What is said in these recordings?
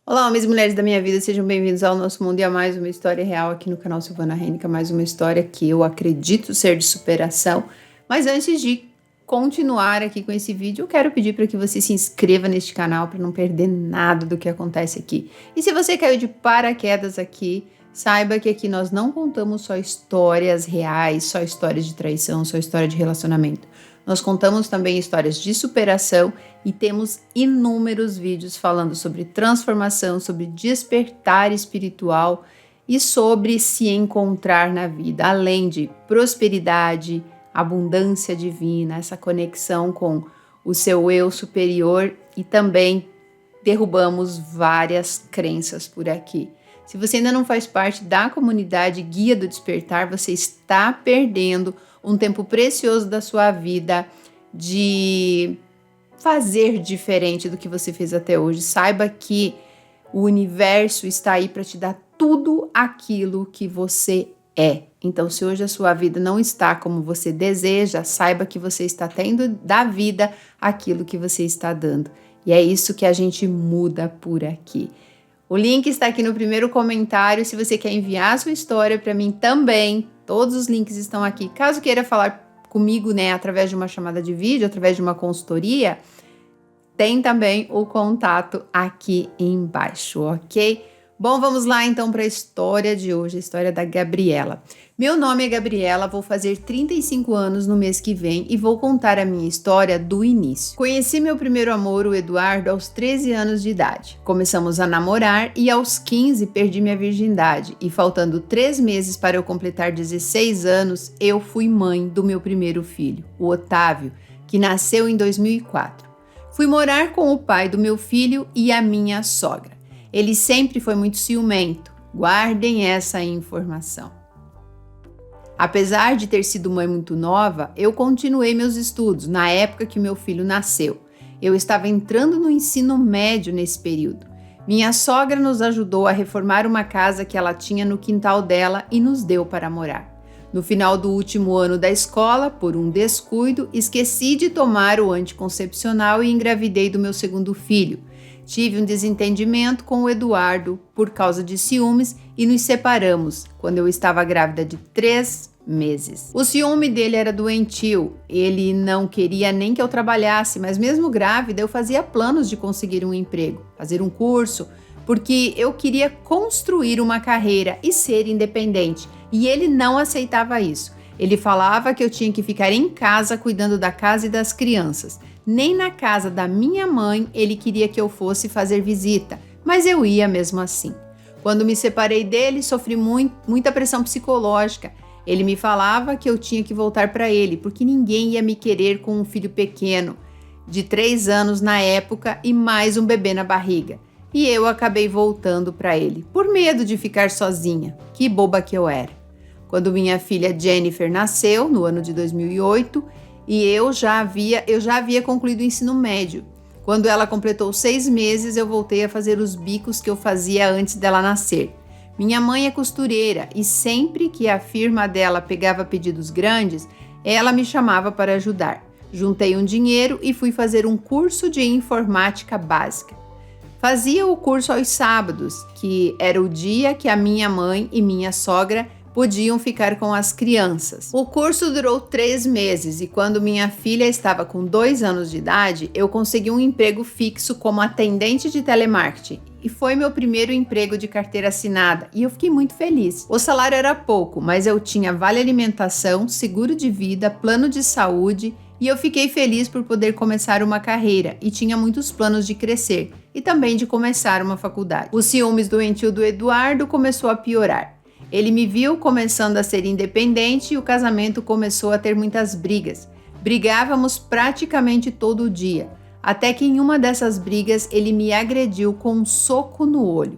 Olá, homens e mulheres da minha vida, sejam bem-vindos ao nosso mundo e a mais uma história real aqui no canal Silvana Henrique, mais uma história que eu acredito ser de superação. Mas antes de continuar aqui com esse vídeo, eu quero pedir para que você se inscreva neste canal para não perder nada do que acontece aqui. E se você caiu de paraquedas aqui, saiba que aqui nós não contamos só histórias reais, só histórias de traição, só história de relacionamento. Nós contamos também histórias de superação e temos inúmeros vídeos falando sobre transformação, sobre despertar espiritual e sobre se encontrar na vida, além de prosperidade, abundância divina, essa conexão com o seu eu superior, e também derrubamos várias crenças por aqui. Se você ainda não faz parte da comunidade Guia do Despertar, você está perdendo um tempo precioso da sua vida de fazer diferente do que você fez até hoje. Saiba que o universo está aí para te dar tudo aquilo que você é. Então, se hoje a sua vida não está como você deseja, saiba que você está tendo da vida aquilo que você está dando. E é isso que a gente muda por aqui. O link está aqui no primeiro comentário. Se você quer enviar a sua história para mim também, todos os links estão aqui. Caso queira falar comigo, através de uma chamada de vídeo, através de uma consultoria, tem também o contato aqui embaixo, ok? Bom, vamos lá então para a história de hoje, a história da Gabriela. Meu nome é Gabriela, vou fazer 35 anos no mês que vem e vou contar a minha história do início. Conheci meu primeiro amor, o Eduardo, aos 13 anos de idade. Começamos a namorar e aos 15 perdi minha virgindade e faltando 3 meses para eu completar 16 anos, eu fui mãe do meu primeiro filho, o Otávio, que nasceu em 2004. Fui morar com o pai do meu filho e a minha sogra. Ele sempre foi muito ciumento. Guardem essa informação. Apesar de ter sido mãe muito nova, eu continuei meus estudos na época que meu filho nasceu. Eu estava entrando no ensino médio nesse período. Minha sogra nos ajudou a reformar uma casa que ela tinha no quintal dela e nos deu para morar. No final do último ano da escola, por um descuido, esqueci de tomar o anticoncepcional e engravidei do meu segundo filho. Tive um desentendimento com o Eduardo por causa de ciúmes e nos separamos quando eu estava grávida de 3 meses. O ciúme dele era doentio, ele não queria nem que eu trabalhasse, mas mesmo grávida eu fazia planos de conseguir um emprego, fazer um curso, porque eu queria construir uma carreira e ser independente, e ele não aceitava isso. Ele falava que eu tinha que ficar em casa cuidando da casa e das crianças. Nem na casa da minha mãe ele queria que eu fosse fazer visita, mas eu ia mesmo assim. Quando me separei dele, sofri muita pressão psicológica. Ele me falava que eu tinha que voltar para ele, porque ninguém ia me querer com um filho pequeno, de 3 anos na época e mais um bebê na barriga. E eu acabei voltando para ele, por medo de ficar sozinha. Que boba que eu era. Quando minha filha Jennifer nasceu, no ano de 2008, e eu já havia concluído o ensino médio. Quando ela completou 6 meses, eu voltei a fazer os bicos que eu fazia antes dela nascer. Minha mãe é costureira e sempre que a firma dela pegava pedidos grandes, ela me chamava para ajudar. Juntei um dinheiro e fui fazer um curso de informática básica. Fazia o curso aos sábados, que era o dia que a minha mãe e minha sogra podiam ficar com as crianças. O curso durou 3 meses e quando minha filha estava com 2 anos de idade, eu consegui um emprego fixo como atendente de telemarketing. E foi meu primeiro emprego de carteira assinada e eu fiquei muito feliz. O salário era pouco, mas eu tinha vale alimentação, seguro de vida, plano de saúde e eu fiquei feliz por poder começar uma carreira e tinha muitos planos de crescer e também de começar uma faculdade. Os ciúmes doentio do Eduardo começou a piorar. Ele me viu começando a ser independente e o casamento começou a ter muitas brigas. Brigávamos praticamente todo dia, até que em uma dessas brigas ele me agrediu com um soco no olho.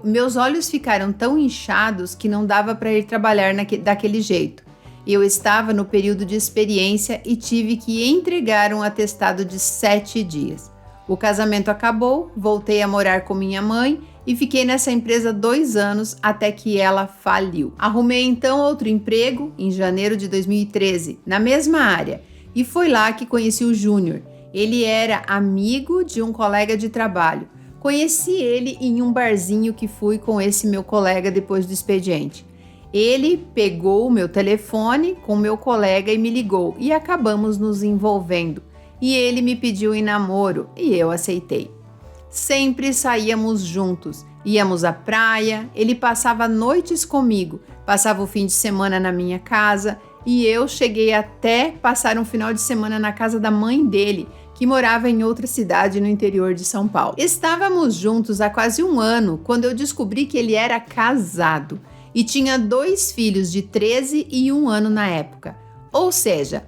Meus olhos ficaram tão inchados que não dava para ir trabalhar daquele jeito. Eu estava no período de experiência e tive que entregar um atestado de 7 dias. O casamento acabou, voltei a morar com minha mãe e fiquei nessa empresa 2 anos até que ela faliu. Arrumei então outro emprego em janeiro de 2013, na mesma área, e foi lá que conheci o Júnior. Ele era amigo de um colega de trabalho. Conheci ele em um barzinho que fui com esse meu colega depois do expediente. Ele pegou o meu telefone com meu colega e me ligou e acabamos nos envolvendo. E ele me pediu em namoro e eu aceitei. Sempre saíamos juntos, íamos à praia, ele passava noites comigo, passava o fim de semana na minha casa e eu cheguei até passar um final de semana na casa da mãe dele, que morava em outra cidade no interior de São Paulo. Estávamos juntos há quase um ano quando eu descobri que ele era casado e tinha 2 filhos de 13 e 1 ano na época. Ou seja,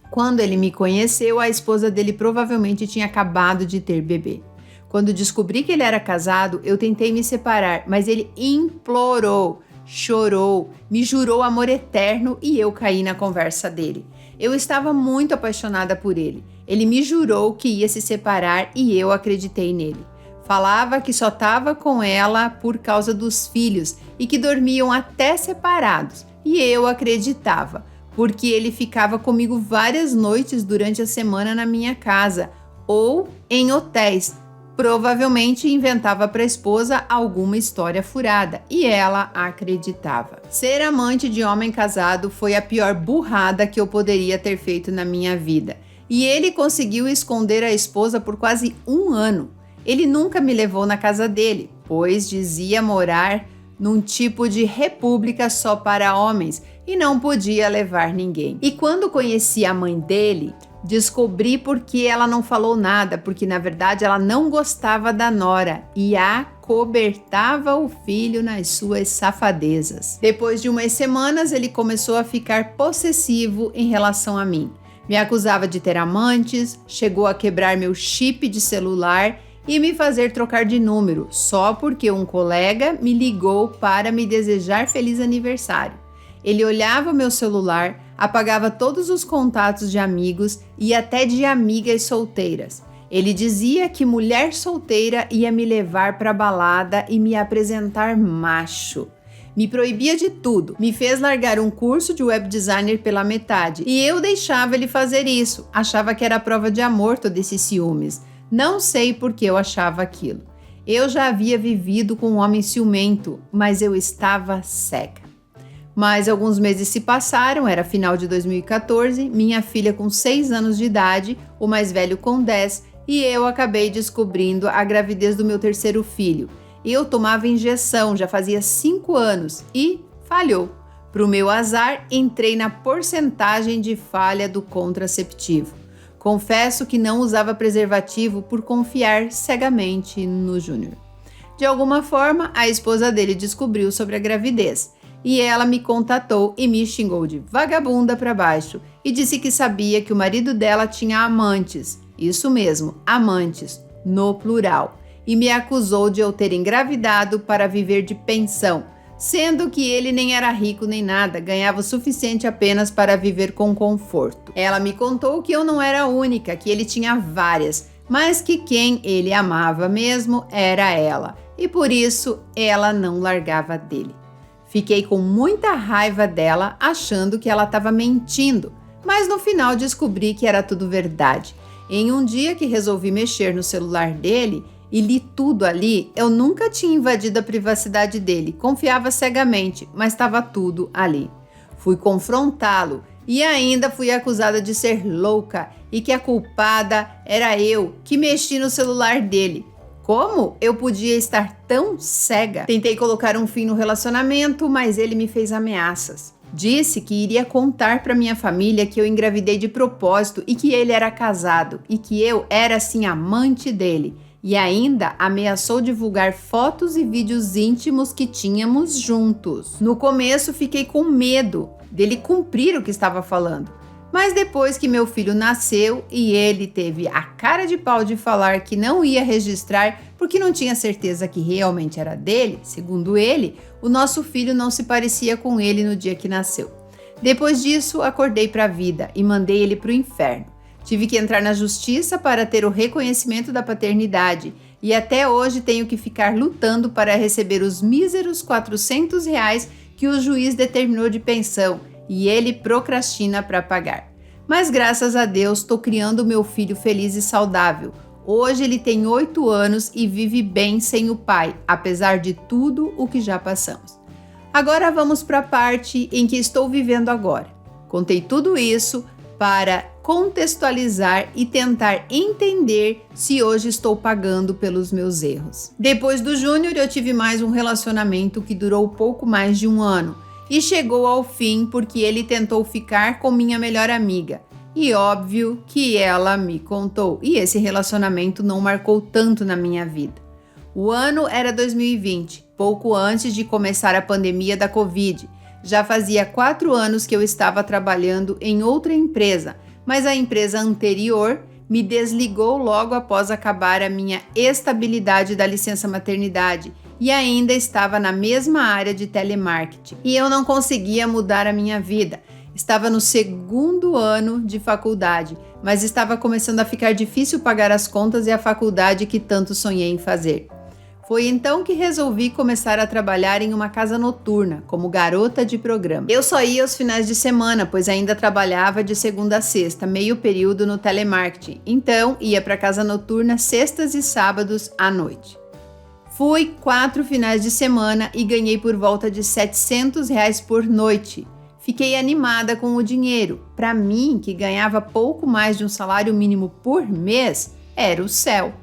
quando ele me conheceu, a esposa dele provavelmente tinha acabado de ter bebê. Quando descobri que ele era casado, eu tentei me separar, mas ele implorou, chorou, me jurou amor eterno e eu caí na conversa dele. Eu estava muito apaixonada por ele. Ele me jurou que ia se separar e eu acreditei nele. Falava que só estava com ela por causa dos filhos e que dormiam até separados. E eu acreditava, porque ele ficava comigo várias noites durante a semana na minha casa ou em hotéis. Provavelmente inventava para a esposa alguma história furada e ela acreditava. Ser amante de homem casado foi a pior burrada que eu poderia ter feito na minha vida. E ele conseguiu esconder a esposa por quase 1 ano. Ele nunca me levou na casa dele, pois dizia morar num tipo de república só para homens e não podia levar ninguém. E quando conheci a mãe dele, descobri por que ela não falou nada, porque na verdade ela não gostava da nora e acobertava o filho nas suas safadezas. Depois de umas semanas, ele começou a ficar possessivo em relação a mim. Me acusava de ter amantes, chegou a quebrar meu chip de celular e me fazer trocar de número, só porque um colega me ligou para me desejar feliz aniversário. Ele olhava meu celular, apagava todos os contatos de amigos e até de amigas solteiras. Ele dizia que mulher solteira ia me levar para balada e me apresentar macho. Me proibia de tudo, me fez largar um curso de web designer pela metade e eu deixava ele fazer isso. Achava que era prova de amor todo esses ciúmes. Não sei por que eu achava aquilo. Eu já havia vivido com um homem ciumento, mas eu estava cega. Mas alguns meses se passaram, era final de 2014, minha filha com 6 anos de idade, o mais velho com 10, e eu acabei descobrindo a gravidez do meu 3º filho. Eu tomava injeção, já fazia 5 anos, e falhou. Para o meu azar, entrei na porcentagem de falha do contraceptivo. Confesso que não usava preservativo por confiar cegamente no Júnior. De alguma forma, a esposa dele descobriu sobre a gravidez. E ela me contatou e me xingou de vagabunda para baixo e disse que sabia que o marido dela tinha amantes, isso mesmo, amantes, no plural, e me acusou de eu ter engravidado para viver de pensão, sendo que ele nem era rico nem nada, ganhava o suficiente apenas para viver com conforto. Ela me contou que eu não era a única, que ele tinha várias, mas que quem ele amava mesmo era ela, e por isso ela não largava dele. Fiquei com muita raiva dela, achando que ela estava mentindo, mas no final descobri que era tudo verdade. Em um dia que resolvi mexer no celular dele e li tudo ali, eu nunca tinha invadido a privacidade dele, confiava cegamente, mas estava tudo ali. Fui confrontá-lo e ainda fui acusada de ser louca e que a culpada era eu, que mexi no celular dele. Como eu podia estar tão cega? Tentei colocar um fim no relacionamento, mas ele me fez ameaças. Disse que iria contar para minha família que eu engravidei de propósito e que ele era casado e que eu era sim amante dele. E ainda ameaçou divulgar fotos e vídeos íntimos que tínhamos juntos. No começo fiquei com medo dele cumprir o que estava falando. Mas depois que meu filho nasceu e ele teve a cara de pau de falar que não ia registrar porque não tinha certeza que realmente era dele, segundo ele, o nosso filho não se parecia com ele no dia que nasceu. Depois disso, acordei para a vida e mandei ele para o inferno. Tive que entrar na justiça para ter o reconhecimento da paternidade e até hoje tenho que ficar lutando para receber os míseros R$400 que o juiz determinou de pensão e ele procrastina para pagar. Mas graças a Deus estou criando meu filho feliz e saudável. Hoje ele tem 8 anos e vive bem sem o pai, apesar de tudo o que já passamos. Agora vamos para a parte em que estou vivendo agora. Contei tudo isso para contextualizar e tentar entender se hoje estou pagando pelos meus erros. Depois do Júnior, eu tive mais um relacionamento que durou pouco mais de 1 ano e chegou ao fim porque ele tentou ficar com minha melhor amiga. E óbvio que ela me contou, e esse relacionamento não marcou tanto na minha vida. O ano era 2020, pouco antes de começar a pandemia da Covid. Já fazia 4 anos que eu estava trabalhando em outra empresa, mas a empresa anterior me desligou logo após acabar a minha estabilidade da licença maternidade e ainda estava na mesma área de telemarketing. E eu não conseguia mudar a minha vida. Estava no 2º ano de faculdade, mas estava começando a ficar difícil pagar as contas e a faculdade que tanto sonhei em fazer. Foi então que resolvi começar a trabalhar em uma casa noturna, como garota de programa. Eu só ia aos finais de semana, pois ainda trabalhava de segunda a sexta, meio período no telemarketing. Então, ia para a casa noturna sextas e sábados à noite. Fui 4 finais de semana e ganhei por volta de R$700 por noite. Fiquei animada com o dinheiro. Para mim, que ganhava pouco mais de um salário mínimo por mês, era o céu.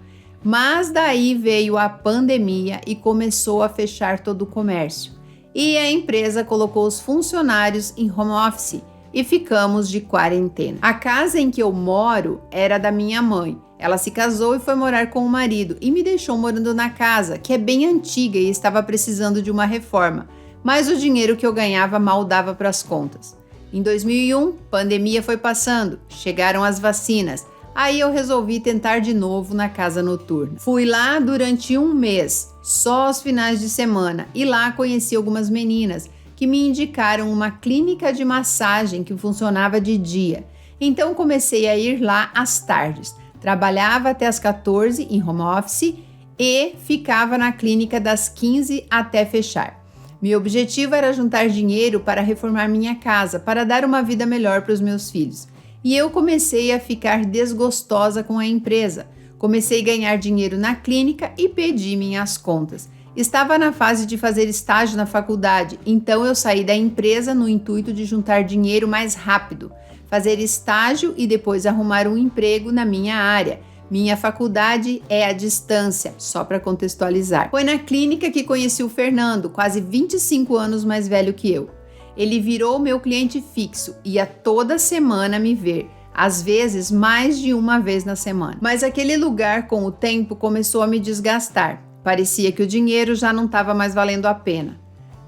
Mas daí veio a pandemia e começou a fechar todo o comércio. E a empresa colocou os funcionários em home office e ficamos de quarentena. A casa em que eu moro era da minha mãe. Ela se casou e foi morar com o marido e me deixou morando na casa, que é bem antiga e estava precisando de uma reforma. Mas o dinheiro que eu ganhava mal dava para as contas. Em 2001, pandemia foi passando, chegaram as vacinas. Aí eu resolvi tentar de novo na casa noturna. Fui lá durante 1 mês, só aos finais de semana, e lá conheci algumas meninas que me indicaram uma clínica de massagem que funcionava de dia. Então comecei a ir lá às tardes. Trabalhava até as 14 em home office e ficava na clínica das 15 até fechar. Meu objetivo era juntar dinheiro para reformar minha casa, para dar uma vida melhor para os meus filhos. E eu comecei a ficar desgostosa com a empresa. Comecei a ganhar dinheiro na clínica e pedi minhas contas. Estava na fase de fazer estágio na faculdade, então eu saí da empresa no intuito de juntar dinheiro mais rápido, fazer estágio e depois arrumar um emprego na minha área. Minha faculdade é à distância, só para contextualizar. Foi na clínica que conheci o Fernando, quase 25 anos mais velho que eu. Ele virou meu cliente fixo, ia toda semana me ver, às vezes mais de uma vez na semana. Mas aquele lugar, com o tempo, começou a me desgastar. Parecia que o dinheiro já não estava mais valendo a pena.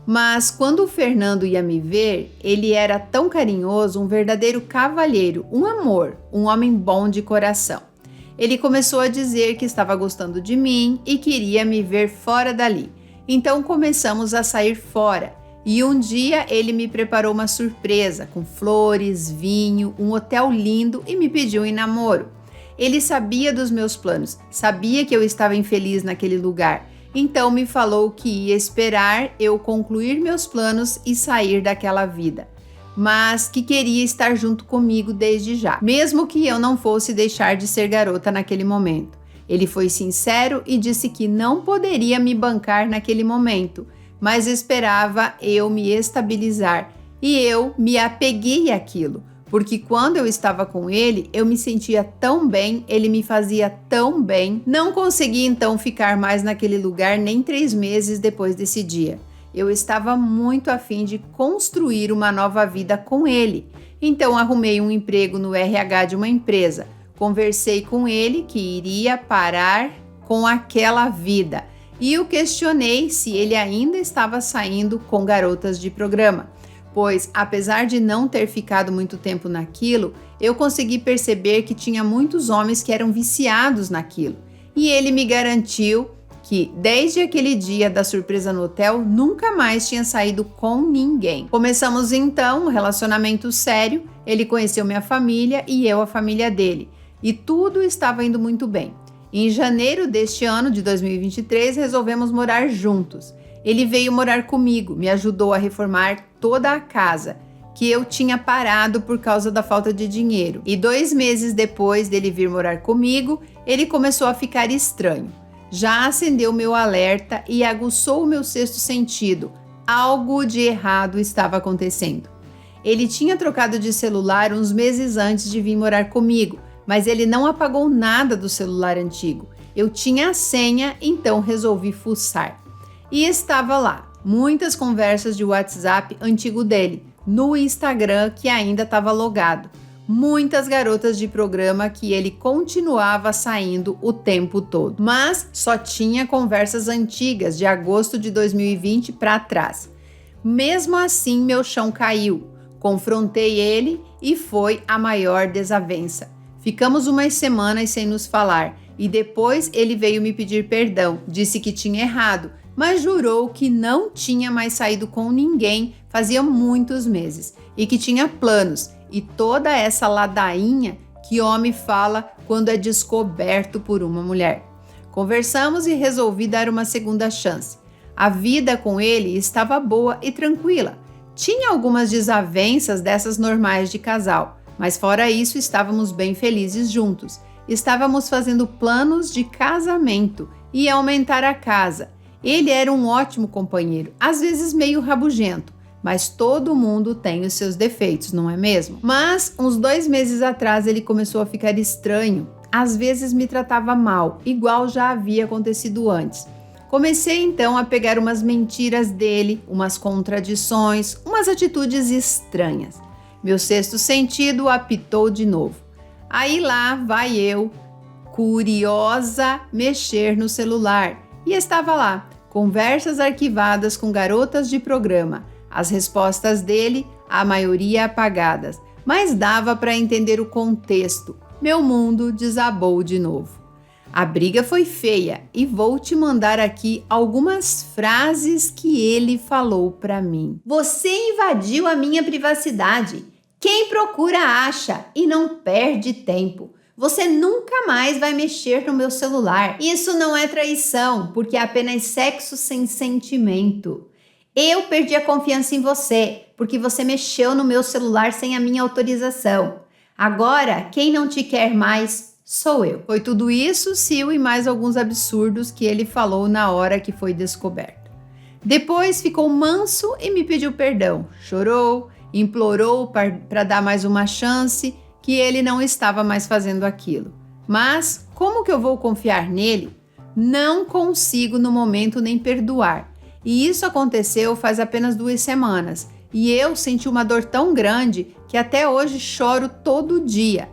Mas quando o Fernando ia me ver, ele era tão carinhoso, um verdadeiro cavalheiro, um amor, um homem bom de coração. Ele começou a dizer que estava gostando de mim e queria me ver fora dali. Então começamos a sair fora. E um dia ele me preparou uma surpresa com flores, vinho, um hotel lindo e me pediu em namoro. Ele sabia dos meus planos, sabia que eu estava infeliz naquele lugar. Então me falou que ia esperar eu concluir meus planos e sair daquela vida, mas que queria estar junto comigo desde já, mesmo que eu não fosse deixar de ser garota naquele momento. Ele foi sincero e disse que não poderia me bancar naquele momento, mas esperava eu me estabilizar, e eu me apeguei àquilo, porque quando eu estava com ele, eu me sentia tão bem, ele me fazia tão bem. Não consegui então ficar mais naquele lugar nem 3 meses depois desse dia. Eu estava muito afim de construir uma nova vida com ele. Então arrumei um emprego no RH de uma empresa. Conversei com ele que iria parar com aquela vida e o questionei se ele ainda estava saindo com garotas de programa. Pois, apesar de não ter ficado muito tempo naquilo, eu consegui perceber que tinha muitos homens que eram viciados naquilo. E ele me garantiu que, desde aquele dia da surpresa no hotel, nunca mais tinha saído com ninguém. Começamos então um relacionamento sério, ele conheceu minha família e eu a família dele. E tudo estava indo muito bem. Em janeiro deste ano, de 2023, resolvemos morar juntos. Ele veio morar comigo, me ajudou a reformar toda a casa, que eu tinha parado por causa da falta de dinheiro. E 2 meses depois dele vir morar comigo, ele começou a ficar estranho. Já acendeu meu alerta e aguçou o meu sexto sentido. Algo de errado estava acontecendo. Ele tinha trocado de celular uns meses antes de vir morar comigo, mas ele não apagou nada do celular antigo. Eu tinha a senha, então resolvi fuçar. E estava lá, muitas conversas de WhatsApp antigo dele, no Instagram que ainda estava logado. Muitas garotas de programa que ele continuava saindo o tempo todo. Mas só tinha conversas antigas de agosto de 2020 para trás. Mesmo assim, meu chão caiu. Confrontei ele e foi a maior desavença. Ficamos umas semanas sem nos falar e depois ele veio me pedir perdão. Disse que tinha errado, mas jurou que não tinha mais saído com ninguém fazia muitos meses e que tinha planos. E toda essa ladainha que homem fala quando é descoberto por uma mulher. Conversamos e resolvi dar uma segunda chance. A vida com ele estava boa e tranquila. Tinha algumas desavenças dessas normais de casal, mas fora isso estávamos bem felizes juntos. Estávamos fazendo planos de casamento e aumentar a casa. Ele era um ótimo companheiro, às vezes meio rabugento. Mas todo mundo tem os seus defeitos, não é mesmo? Mas uns 2 meses atrás ele começou a ficar estranho. Às vezes me tratava mal, igual já havia acontecido antes. Comecei então a pegar umas mentiras dele, umas contradições, umas atitudes estranhas. Meu sexto sentido apitou de novo. Aí lá vai eu, curiosa, mexer no celular. E estava lá, conversas arquivadas com garotas de programa. As respostas dele, a maioria apagadas, mas dava para entender o contexto. Meu mundo desabou de novo. A briga foi feia e vou te mandar aqui algumas frases que ele falou para mim. Você invadiu a minha privacidade. Quem procura acha e não perde tempo. Você nunca mais vai mexer no meu celular. Isso não é traição, porque é apenas sexo sem sentimento. Eu perdi a confiança em você, porque você mexeu no meu celular sem a minha autorização. Agora, quem não te quer mais sou eu. Foi tudo isso, Sil, e mais alguns absurdos que ele falou na hora que foi descoberto. Depois ficou manso e me pediu perdão. Chorou, implorou para dar mais uma chance, que ele não estava mais fazendo aquilo. Mas, como que eu vou confiar nele? Não consigo no momento nem perdoar. E isso aconteceu faz apenas 2 semanas. E eu senti uma dor tão grande que até hoje choro todo dia.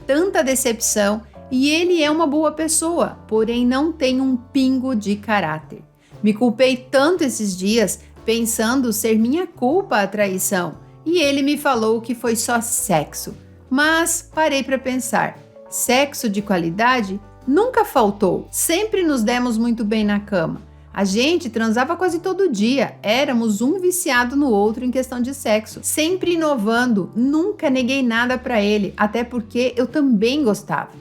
Tanta decepção, e ele é uma boa pessoa, porém não tem um pingo de caráter. Me culpei tanto esses dias, pensando ser minha culpa a traição. E ele me falou que foi só sexo. Mas parei para pensar, sexo de qualidade nunca faltou. Sempre nos demos muito bem na cama. A gente transava quase todo dia, éramos um viciado no outro em questão de sexo. Sempre inovando, nunca neguei nada para ele, até porque eu também gostava.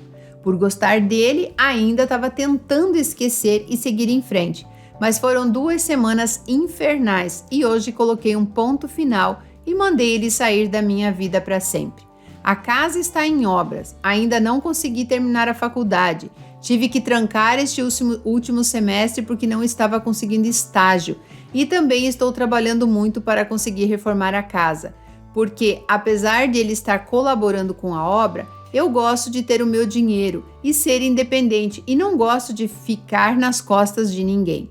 Por gostar dele, ainda estava tentando esquecer e seguir em frente. Mas foram 2 semanas infernais e hoje coloquei um ponto final e mandei ele sair da minha vida para sempre. A casa está em obras, ainda não consegui terminar a faculdade. Tive que trancar este último semestre porque não estava conseguindo estágio e também estou trabalhando muito para conseguir reformar a casa, porque apesar de ele estar colaborando com a obra, eu gosto de ter o meu dinheiro e ser independente e não gosto de ficar nas costas de ninguém.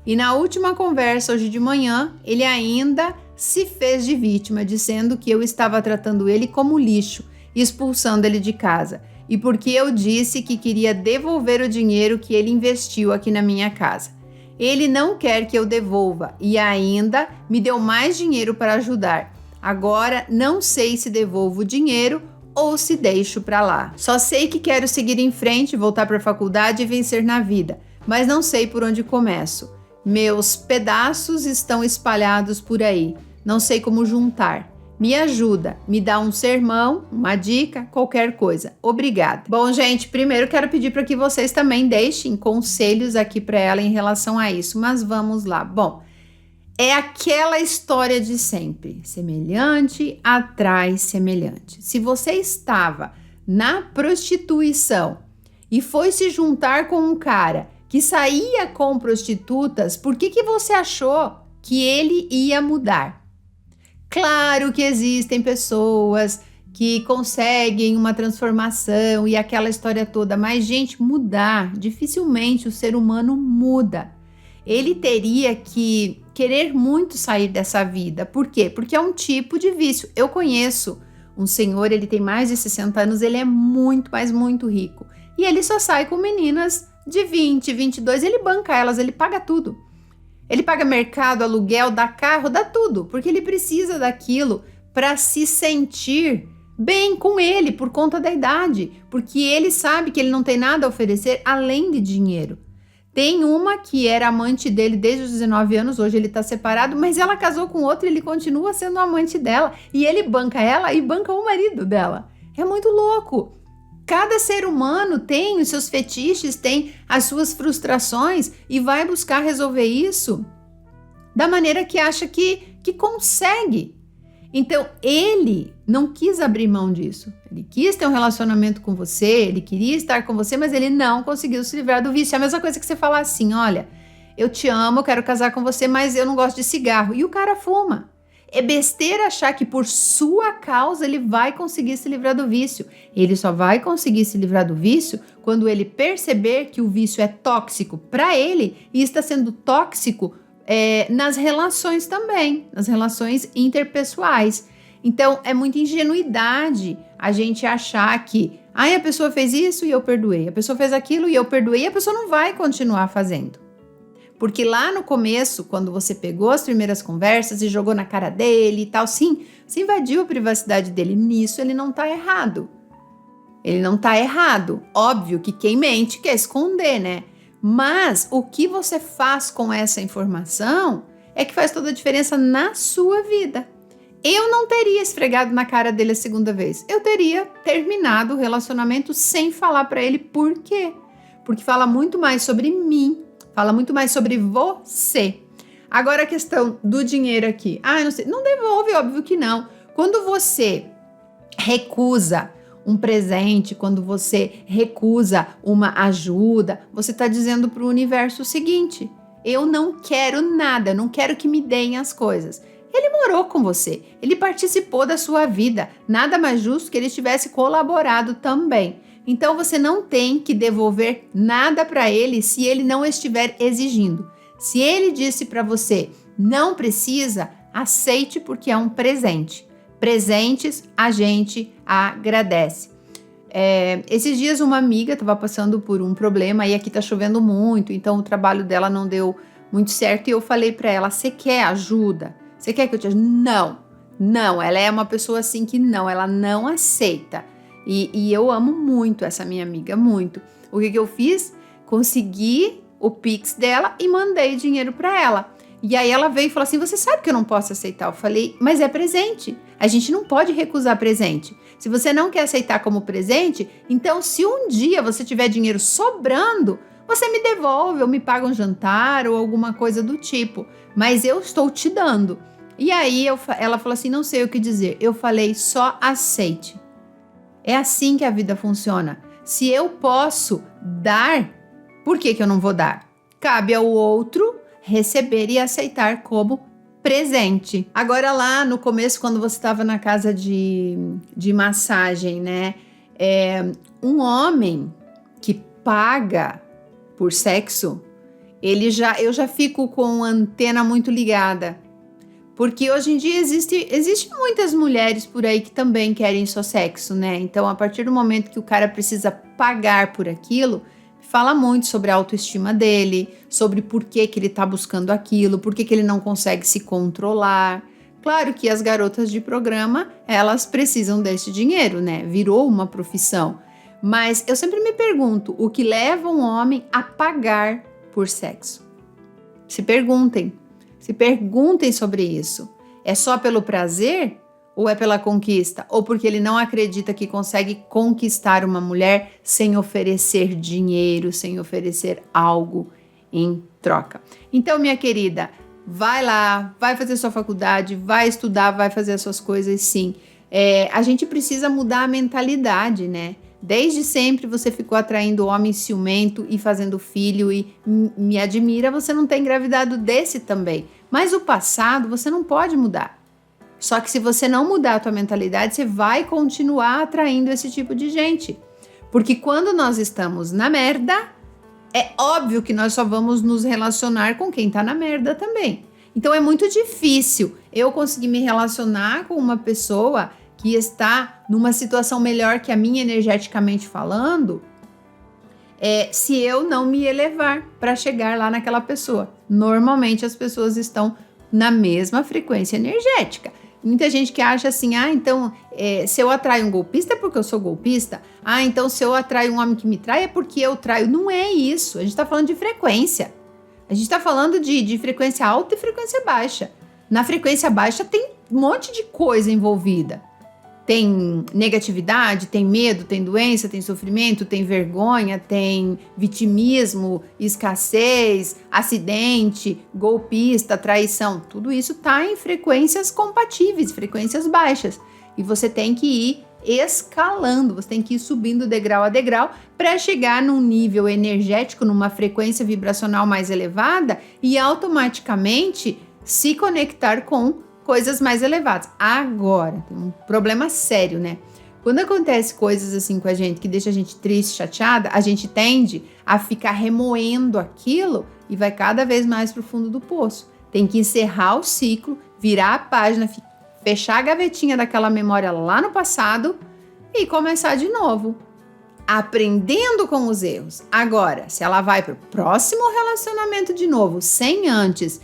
E na última conversa hoje de manhã, ele ainda se fez de vítima, dizendo que eu estava tratando ele como lixo e expulsando ele de casa. E porque eu disse que queria devolver o dinheiro que ele investiu aqui na minha casa. Ele não quer que eu devolva e ainda me deu mais dinheiro para ajudar. Agora não sei se devolvo o dinheiro ou se deixo para lá. Só sei que quero seguir em frente, voltar para a faculdade e vencer na vida, mas não sei por onde começo. Meus pedaços estão espalhados por aí, não sei como juntar. Me ajuda, me dá um sermão, uma dica, qualquer coisa. Obrigada. Bom, gente, primeiro quero pedir para que vocês também deixem conselhos aqui para ela em relação a isso, mas vamos lá. Bom, É aquela história de sempre, semelhante atrai semelhante. Se você estava na prostituição e foi se juntar com um cara que saía com prostitutas, por que você achou que ele ia mudar? Claro que existem pessoas que conseguem uma transformação e aquela história toda, mas, gente, mudar, dificilmente o ser humano muda. Ele teria que querer muito sair dessa vida. Por quê? Porque é um tipo de vício. Eu conheço um senhor, ele tem mais de 60 anos, ele é muito, mas muito rico. E ele só sai com meninas de 20, 22, ele banca elas, ele paga tudo. Ele paga mercado, aluguel, dá carro, dá tudo, porque ele precisa daquilo para se sentir bem com ele por conta da idade, porque ele sabe que ele não tem nada a oferecer além de dinheiro. Tem uma que era amante dele desde os 19 anos, hoje ele tá separado, mas ela casou com outro e ele continua sendo amante dela. E ele banca ela e banca o marido dela. É muito louco. Cada ser humano tem os seus fetiches, tem as suas frustrações e vai buscar resolver isso da maneira que acha que consegue. Então, ele não quis abrir mão disso. Ele quis ter um relacionamento com você, ele queria estar com você, mas ele não conseguiu se livrar do vício. É a mesma coisa que você falar assim, olha, eu te amo, eu quero casar com você, mas eu não gosto de cigarro. E o cara fuma. É besteira achar que por sua causa ele vai conseguir se livrar do vício. Ele só vai conseguir se livrar do vício quando ele perceber que o vício é tóxico para ele e está sendo tóxico nas relações também, nas relações interpessoais. Então, é muita ingenuidade a gente achar que a pessoa fez isso e eu perdoei, a pessoa fez aquilo e eu perdoei, e a pessoa não vai continuar fazendo. Porque lá no começo, quando você pegou as primeiras conversas e jogou na cara dele e tal, sim, você invadiu a privacidade dele. Nisso ele não tá errado. Ele não tá errado. Óbvio que quem mente quer esconder, né? Mas o que você faz com essa informação é que faz toda a diferença na sua vida. Eu não teria esfregado na cara dele a segunda vez. Eu teria terminado o relacionamento sem falar pra ele por quê. Porque fala muito mais sobre mim, fala muito mais sobre você. Agora a questão do dinheiro aqui. Eu não sei. Não devolve, óbvio que não. Quando você recusa um presente, quando você recusa uma ajuda, você está dizendo para o universo o seguinte: eu não quero nada, eu não quero que me deem as coisas. Ele morou com você, ele participou da sua vida, nada mais justo que ele tivesse colaborado também. Então você não tem que devolver nada para ele se ele não estiver exigindo. Se ele disse para você, não precisa, aceite porque é um presente. Presentes a gente agradece. Esses dias uma amiga estava passando por um problema e aqui tá chovendo muito, então o trabalho dela não deu muito certo e eu falei para ela, você quer ajuda? Você quer que eu te ajude? Não, ela é uma pessoa assim que ela não aceita. E eu amo muito essa minha amiga, muito. O que eu fiz? Consegui o Pix dela e mandei dinheiro para ela. E aí ela veio e falou assim, você sabe que eu não posso aceitar? Eu falei, mas é presente. A gente não pode recusar presente. Se você não quer aceitar como presente, então se um dia você tiver dinheiro sobrando, você me devolve ou me paga um jantar ou alguma coisa do tipo. Mas eu estou te dando. E aí ela falou assim, não sei o que dizer. Eu falei, só aceite. É assim que a vida funciona. Se eu posso dar, por que eu não vou dar? Cabe ao outro receber e aceitar como presente. Agora lá no começo, quando você estava na casa de massagem, né? Um homem que paga por sexo, eu já fico com a antena muito ligada. Porque hoje em dia existe muitas mulheres por aí que também querem só sexo, né? Então, a partir do momento que o cara precisa pagar por aquilo, fala muito sobre a autoestima dele, sobre por que ele tá buscando aquilo, por que ele não consegue se controlar. Claro que as garotas de programa, elas precisam desse dinheiro, né? Virou uma profissão. Mas eu sempre me pergunto, o que leva um homem a pagar por sexo? Se perguntem sobre isso. É só pelo prazer ou é pela conquista? Ou porque ele não acredita que consegue conquistar uma mulher sem oferecer dinheiro, sem oferecer algo em troca? Então, minha querida, vai lá, vai fazer sua faculdade, vai estudar, vai fazer as suas coisas, sim. A gente precisa mudar a mentalidade, né? Desde sempre você ficou atraindo homem ciumento e fazendo filho e me admira você não ter engravidado desse também. Mas o passado você não pode mudar. Só que se você não mudar a tua mentalidade, você vai continuar atraindo esse tipo de gente. Porque quando nós estamos na merda, é óbvio que nós só vamos nos relacionar com quem tá na merda também. Então é muito difícil eu conseguir me relacionar com uma pessoa que está numa situação melhor que a minha energeticamente falando, se eu não me elevar para chegar lá naquela pessoa. Normalmente as pessoas estão na mesma frequência energética. Muita gente que acha assim, então se eu atraio um golpista é porque eu sou golpista. Então se eu atraio um homem que me trai é porque eu traio. Não é isso, a gente está falando de frequência. A gente está falando de frequência alta e frequência baixa. Na frequência baixa tem um monte de coisa envolvida. Tem negatividade, tem medo, tem doença, tem sofrimento, tem vergonha, tem vitimismo, escassez, acidente, golpista, traição. Tudo isso está em frequências compatíveis, frequências baixas. E você tem que ir escalando, você tem que ir subindo degrau a degrau para chegar num nível energético, numa frequência vibracional mais elevada e automaticamente se conectar com coisas mais elevadas. Agora, tem um problema sério, né? Quando acontece coisas assim com a gente, que deixa a gente triste, chateada, a gente tende a ficar remoendo aquilo e vai cada vez mais pro fundo do poço. Tem que encerrar o ciclo, virar a página, fechar a gavetinha daquela memória lá no passado e começar de novo, aprendendo com os erros. Agora, se ela vai pro próximo relacionamento de novo, sem antes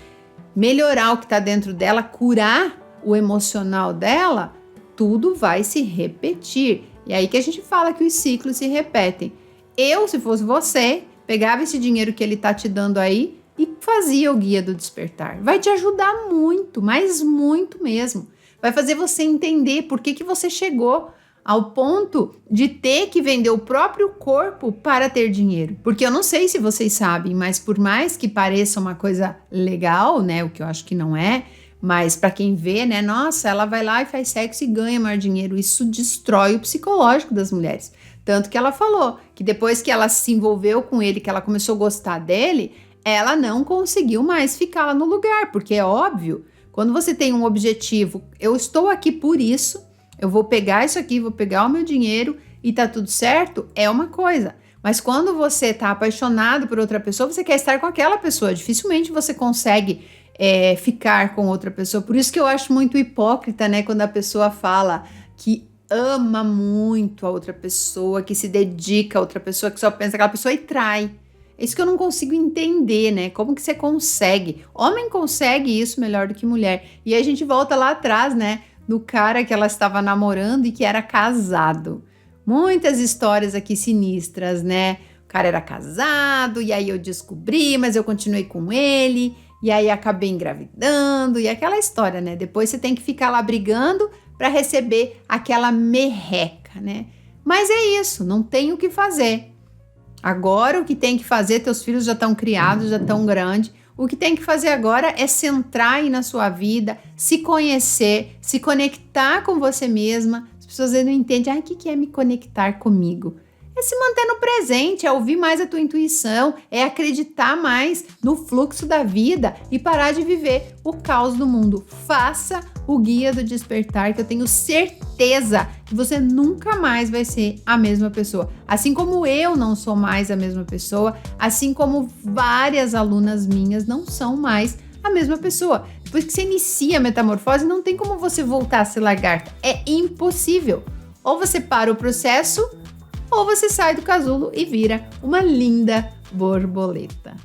melhorar o que está dentro dela, curar o emocional dela, tudo vai se repetir. E aí que a gente fala que os ciclos se repetem. Eu, se fosse você, pegava esse dinheiro que ele tá te dando aí e fazia o guia do despertar. Vai te ajudar muito, mas muito mesmo. Vai fazer você entender por que você chegou ao ponto de ter que vender o próprio corpo para ter dinheiro. Porque eu não sei se vocês sabem, mas por mais que pareça uma coisa legal, né, o que eu acho que não é, mas para quem vê, né, nossa, ela vai lá e faz sexo e ganha mais dinheiro. Isso destrói o psicológico das mulheres. Tanto que ela falou que depois que ela se envolveu com ele, que ela começou a gostar dele, ela não conseguiu mais ficar lá no lugar, porque é óbvio, quando você tem um objetivo, eu estou aqui por isso, eu vou pegar isso aqui, vou pegar o meu dinheiro e tá tudo certo, é uma coisa. Mas quando você tá apaixonado por outra pessoa, você quer estar com aquela pessoa. Dificilmente você consegue ficar com outra pessoa. Por isso que eu acho muito hipócrita, né? Quando a pessoa fala que ama muito a outra pessoa, que se dedica a outra pessoa, que só pensa aquela pessoa e trai. É isso que eu não consigo entender, né? Como que você consegue? Homem consegue isso melhor do que mulher. E aí a gente volta lá atrás, né? Do cara que ela estava namorando e que era casado. Muitas histórias aqui sinistras, né? O cara era casado e aí eu descobri, mas eu continuei com ele e aí acabei engravidando e aquela história, né? Depois você tem que ficar lá brigando para receber aquela merreca, né? Mas é isso, não tem o que fazer. Agora o que tem que fazer, teus filhos já estão criados, já estão grandes. O que tem que fazer agora é centrar aí na sua vida, se conhecer, se conectar com você mesma. As pessoas não entendem, o que é me conectar comigo? É se manter no presente, é ouvir mais a tua intuição, é acreditar mais no fluxo da vida e parar de viver o caos do mundo. Faça o guia do despertar, que eu tenho certeza que você nunca mais vai ser a mesma pessoa. Assim como eu não sou mais a mesma pessoa, assim como várias alunas minhas não são mais a mesma pessoa. Depois que você inicia a metamorfose, não tem como você voltar a ser lagarta. É impossível. Ou você para o processo, ou você sai do casulo e vira uma linda borboleta.